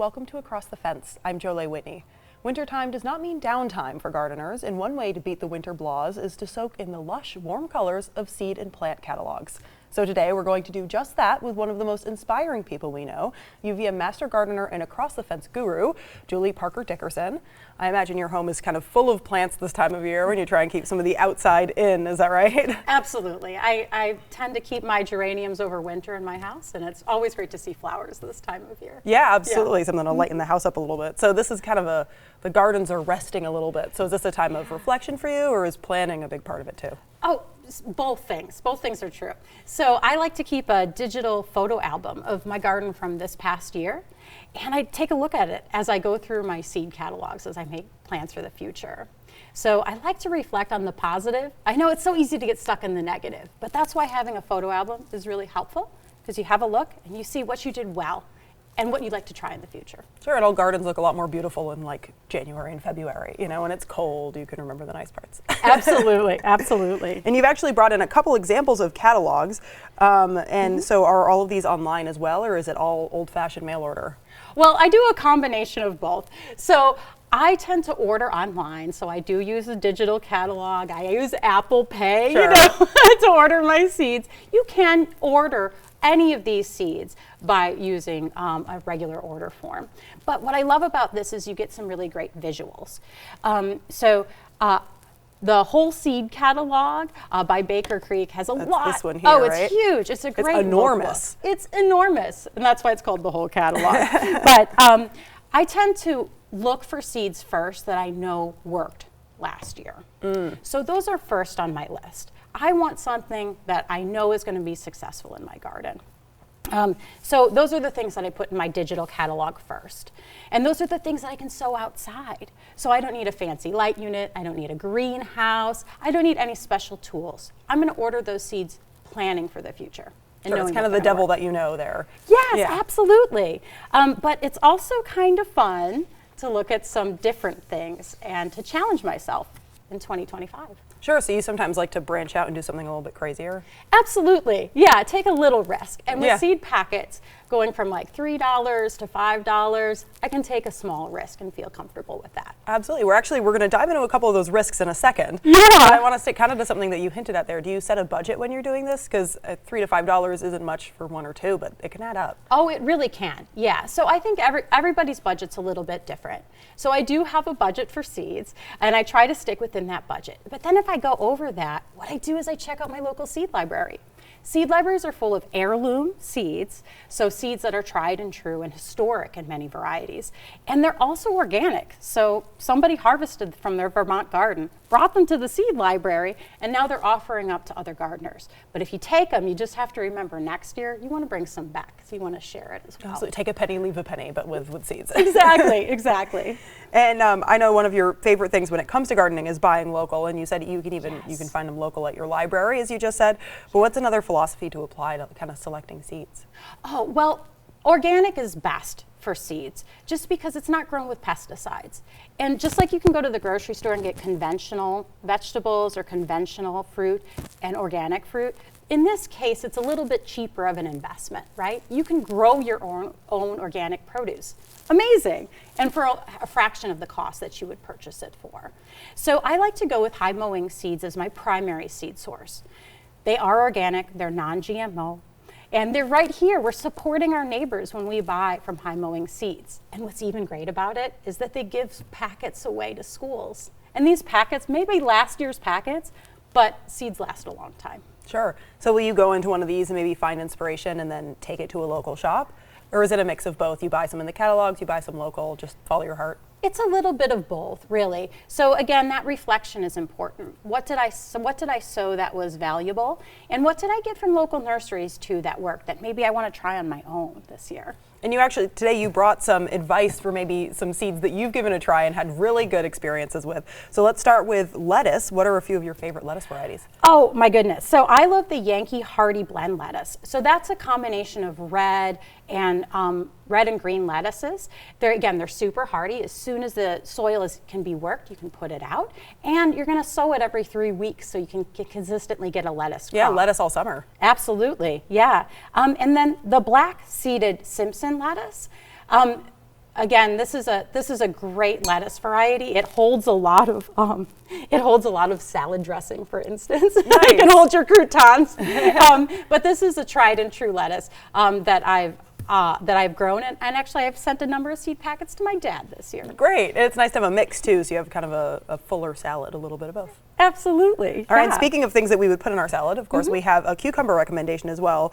welcome to Across the Fence. I'm Jolie Whitney. Wintertime does not mean downtime for gardeners, and one way to beat the winter blahs is to soak in the lush, warm colors of seed and plant catalogs. So today we're going to do just that with one of the most inspiring people we know, UVM Master Gardener and Across the Fence guru, Julie Parker-Dickerson. I imagine your home is kind of full of plants this time of year when you try and keep some of the outside in, is that right? Absolutely. I tend to keep my geraniums over winter in my house, and it's always great to see flowers this time of year. Yeah, absolutely. Yeah. Something to lighten the house up a little bit. So this is kind of the gardens are resting a little bit. So is this a time of reflection for you, or is planning a big part of it too? Oh, both things. Both things are true. So I like to keep a digital photo album of my garden from this past year, and I take a look at it as I go through my seed catalogs as I make plans for the future. So I like to reflect on the positive. I know it's so easy to get stuck in the negative, but that's why having a photo album is really helpful, because you have a look and you see what you did well and what you'd like to try in the future. Sure, and all gardens look a lot more beautiful in like January and February. You know, when it's cold, you can remember the nice parts. Absolutely, absolutely. And you've actually brought in a couple examples of catalogs. So are all of these online as well, or is it all old-fashioned mail order? Well, I do a combination of both. So I tend to order online, so I do use a digital catalog. I use Apple Pay, sure, to order my seeds. You can order any of these seeds by using a regular order form. But what I love about this is you get some really great visuals. The whole seed catalog by Baker Creek has a lot. This one here, oh, it's right? Huge. It's a great It's enormous. Book. It's enormous, and that's why it's called the whole catalog. But I tend to look for seeds first that I know worked last year. So those are first on my list. I want something that I know is going to be successful in my garden. So those are the things that I put in my digital catalog first. And those are the things that I can sow outside. So I don't need a fancy light unit. I don't need a greenhouse. I don't need any special tools. I'm going to order those seeds planning for the future. Sure, it's kind of the devil that you know there. Yes, yeah, absolutely. But it's also kind of fun to look at some different things and to challenge myself in 2025. Sure, so you sometimes like to branch out and do something a little bit crazier? Absolutely, yeah, take a little risk. And with yeah, seed packets going from like $3 to $5, I can take a small risk and feel comfortable with that. Absolutely, we're going to dive into a couple of those risks in a second. Yeah. But I want to stick kind of to something that you hinted at there. Do you set a budget when you're doing this? Because $3 to $5 isn't much for one or two, but it can add up. Oh, it really can, yeah. So I think everybody's budget's a little bit different. So I do have a budget for seeds, and I try to stick within that budget. But then if I go over that, what I do is I check out my local seed library. Seed libraries are full of heirloom seeds, so seeds that are tried and true and historic in many varieties. And they're also organic, so somebody harvested from their Vermont garden, brought them to the seed library, and now they're offering up to other gardeners. But if you take them, you just have to remember next year, you want to bring some back, so you want to share it as well. So take a penny, leave a penny, but with seeds. Exactly, exactly. And I know one of your favorite things when it comes to gardening is buying local, and you said you can find them local at your library, as you just said. But what's another philosophy to apply to kind of selecting seeds? Oh, well, organic is best for seeds, just because it's not grown with pesticides. And just like you can go to the grocery store and get conventional vegetables or conventional fruit and organic fruit, in this case, it's a little bit cheaper of an investment, right? You can grow your own organic produce. Amazing. And for a fraction of the cost that you would purchase it for. So I like to go with high mowing seeds as my primary seed source. They are organic, they're non-GMO, and they're right here. We're supporting our neighbors when we buy from high mowing seeds. And what's even great about it is that they give packets away to schools. And these packets may be last year's packets, but seeds last a long time. Sure. So will you go into one of these and maybe find inspiration and then take it to a local shop? Or is it a mix of both? You buy some in the catalogs, you buy some local, just follow your heart? It's a little bit of both, really. So again, that reflection is important. What did I sow that was valuable? And what did I get from local nurseries too that worked that maybe I want to try on my own this year? And you actually, today you brought some advice for maybe some seeds that you've given a try and had really good experiences with. So let's start with lettuce. What are a few of your favorite lettuce varieties? Oh my goodness. So I love the Yankee Hardy blend lettuce. So that's a combination of red and green lettuces. They're super hardy. As soon as the soil can be worked, you can put it out. And you're going to sow it every 3 weeks so you can consistently get a lettuce crop. Yeah, lettuce all summer. Absolutely, yeah. And then the black seeded Simpson lettuce. again, this is a great lettuce variety. It holds a lot of salad dressing, for instance. Nice. It can hold your croutons. But this is a tried and true lettuce that I've grown, and actually I've sent a number of seed packets to my dad this year. Great. And it's nice to have a mix too, so you have kind of a fuller salad, a little bit of both. Absolutely. All right, and speaking of things that we would put in our salad, of course, we have a cucumber recommendation as well.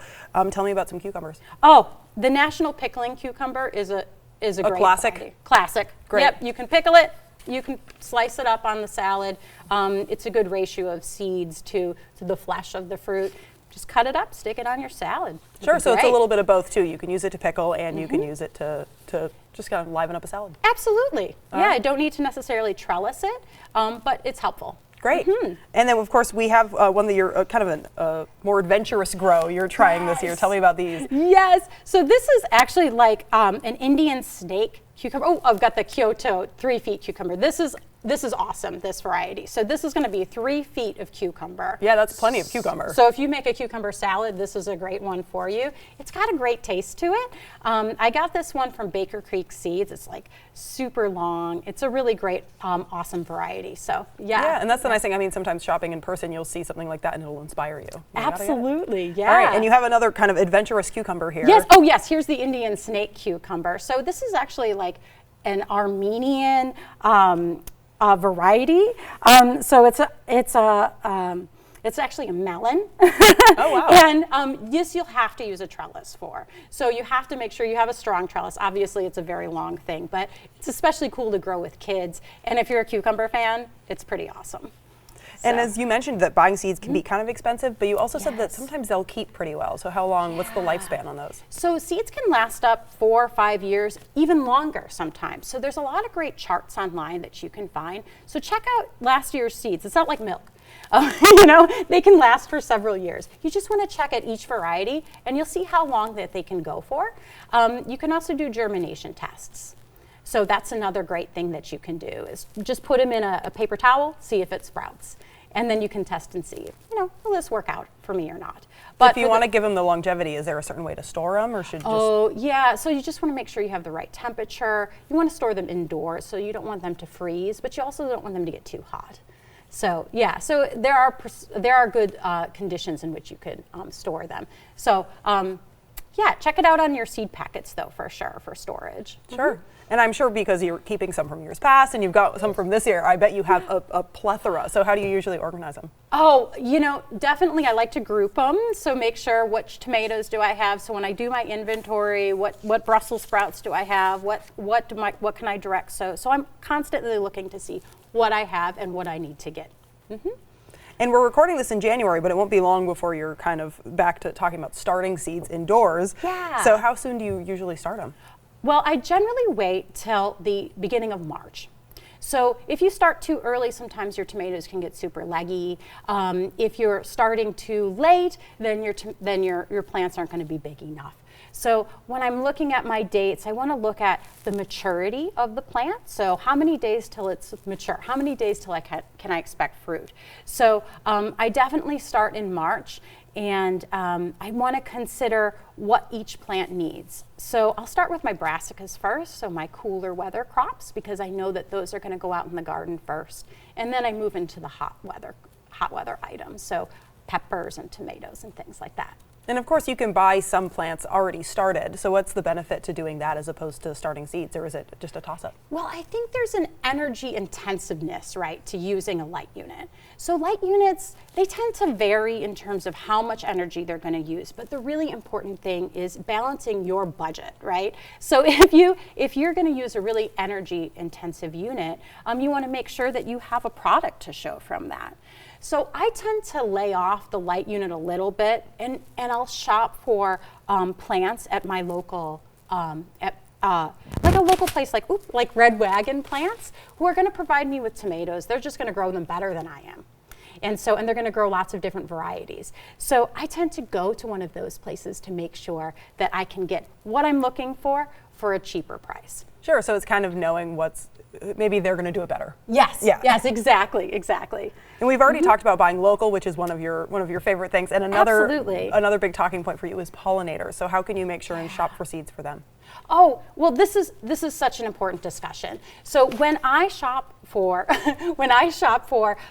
Tell me about some cucumbers. Oh, the National Pickling Cucumber is a great classic? variety. Classic. Great. Yep, you can pickle it. You can slice it up on the salad. It's a good ratio of seeds to the flesh of the fruit. Just cut it up, stick it on your salad. Sure, so it's a little bit of both too. You can use it to pickle and you can use it to just kind of liven up a salad. Absolutely. I don't need to necessarily trellis it, but it's helpful. Great. And then, of course, we have one that you're kind of a more adventurous grow you're trying this year. Tell me about these. Yes. So this is actually like an Indian snake cucumber. Oh, I've got the Kyoto 3 feet cucumber. This is awesome, this variety. So this is going to be 3 feet of cucumber. Yeah, that's plenty of cucumber. So if you make a cucumber salad, this is a great one for you. It's got a great taste to it. I got this one from Baker Creek Seeds. It's like super long. It's a really great, awesome variety. So yeah. Yeah, and that's the nice thing. I mean, sometimes shopping in person, you'll see something like that and it'll inspire you. Absolutely, yeah. All right, and you have another kind of adventurous cucumber here. Yes, oh yes, here's the Indian snake cucumber. So this is actually like an Armenian variety. So it's actually a melon. Oh, wow. And this you'll have to use a trellis for. So you have to make sure you have a strong trellis. Obviously, it's a very long thing, but it's especially cool to grow with kids. And if you're a cucumber fan, it's pretty awesome. And as you mentioned that buying seeds can be kind of expensive, but you also said that sometimes they'll keep pretty well. So how long, what's the lifespan on those? So seeds can last up 4 or 5 years, even longer sometimes. So there's a lot of great charts online that you can find. So check out last year's seeds. It's not like milk. They can last for several years. You just want to check at each variety and you'll see how long that they can go for. You can also do germination tests. So that's another great thing that you can do is just put them in a paper towel, see if it sprouts. And then you can test and see, will this work out for me or not? But if you want to give them the longevity, is there a certain way to store them or should just? Oh, yeah. So you just want to make sure you have the right temperature. You want to store them indoors, so you don't want them to freeze, but you also don't want them to get too hot. So yeah, so there are good conditions in which you could store them. So yeah, check it out on your seed packets though, for sure, for storage. Sure. And I'm sure because you're keeping some from years past and you've got some from this year, I bet you have a plethora. So how do you usually organize them? Oh, definitely I like to group them. So make sure which tomatoes do I have. So when I do my inventory, what Brussels sprouts do I have? What can I direct? So I'm constantly looking to see what I have and what I need to get. And we're recording this in January, but it won't be long before you're kind of back to talking about starting seeds indoors. Yeah. So how soon do you usually start them? Well, I generally wait till the beginning of March. So if you start too early, sometimes your tomatoes can get super leggy. If you're starting too late, then your plants aren't going to be big enough. So when I'm looking at my dates, I want to look at the maturity of the plant. So how many days till it's mature? How many days till can I expect fruit? So I definitely start in March. And I want to consider what each plant needs. So I'll start with my brassicas first, so my cooler weather crops, because I know that those are going to go out in the garden first. And then I move into the hot weather items, so peppers and tomatoes and things like that. And of course you can buy some plants already started. So what's the benefit to doing that as opposed to starting seeds, or is it just a toss-up? Well, I think there's an energy intensiveness, right, to using a light unit. So light units, they tend to vary in terms of how much energy they're going to use, but the really important thing is balancing your budget, right? So if you're going to use a really energy intensive unit, you want to make sure that you have a product to show from that. So I tend to lay off the light unit a little bit, and I'll shop for plants at my local, like a local place like Red Wagon Plants, who are going to provide me with tomatoes. They're just going to grow them better than I am. And they're going to grow lots of different varieties. So I tend to go to one of those places to make sure that I can get what I'm looking for a cheaper price. Sure, so it's kind of knowing maybe they're going to do it better. Yes. Yeah. Yes, exactly. And we've already talked about buying local, which is one of your favorite things. And another big talking point for you is pollinators. So how can you make sure and shop for seeds for them? Oh, well, this is such an important discussion. So when I shop for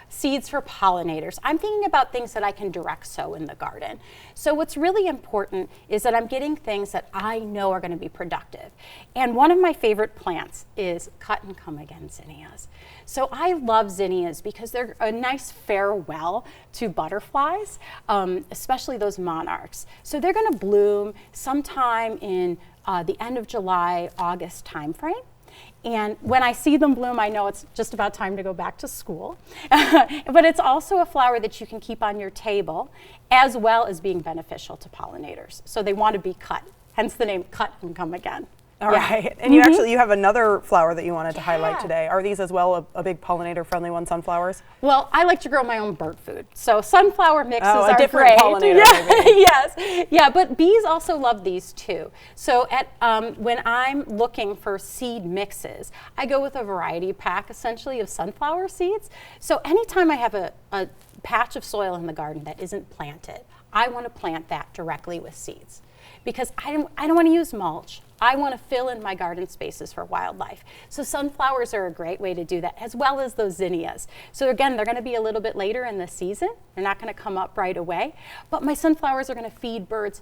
seeds for pollinators, I'm thinking about things that I can direct sow in the garden. So what's really important is that I'm getting things that I know are going to be productive. And one of my favorite plants is cut and come again zinnias. So I love zinnias because they're a nice farewell to butterflies, especially those monarchs. So they're going to bloom sometime in the end of July, August timeframe. And when I see them bloom, I know it's just about time to go back to school. But it's also a flower that you can keep on your table, as well as being beneficial to pollinators. So they want to be cut, hence the name Cut and Come Again. All right. And you have another flower that you wanted to highlight today. Are these as well a big pollinator-friendly one, sunflowers? Well, I like to grow my own bird food. So sunflower mixes are a different great. pollinator, maybe. Yes. Yeah, but bees also love these too. So when I'm looking for seed mixes, I go with a variety pack essentially of sunflower seeds. So anytime I have a patch of soil in the garden that isn't planted, I want to plant that directly with seeds. Because I don't want to use mulch. I want to fill in my garden spaces for wildlife. So sunflowers are a great way to do that, as well as those zinnias. So again, they're going to be a little bit later in the season. They're not going to come up right away. But my sunflowers are going to feed birds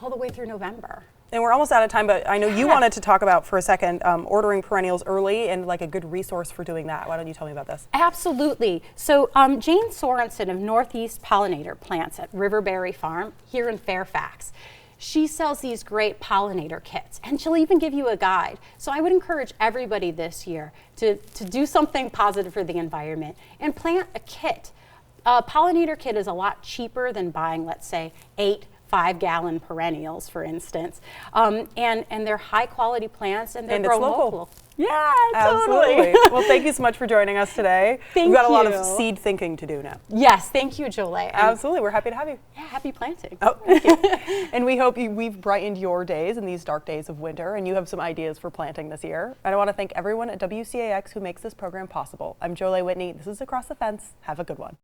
all the way through November. And we're almost out of time, but I know you wanted to talk about for a second ordering perennials early and like a good resource for doing that. Why don't you tell me about this? Absolutely. So Jane Sorensen of Northeast Pollinator Plants at Riverberry Farm here in Fairfax, she sells these great pollinator kits, and she'll even give you a guide. So I would encourage everybody this year to do something positive for the environment and plant a kit. A pollinator kit is a lot cheaper than buying, let's say, 8 5-gallon perennials, for instance. And they're high quality plants and they're grown local. Yeah, absolutely. Well, thank you so much for joining us today. Thank We've got a you. lot of seed thinking to do now. Yes, thank you, Julie. Absolutely, we're happy to have you. Yeah, happy planting. Oh, thank you. And we hope we've brightened your days in these dark days of winter and you have some ideas for planting this year. And I want to thank everyone at WCAX who makes this program possible. I'm Jolie Whitney. This is Across the Fence. Have a good one.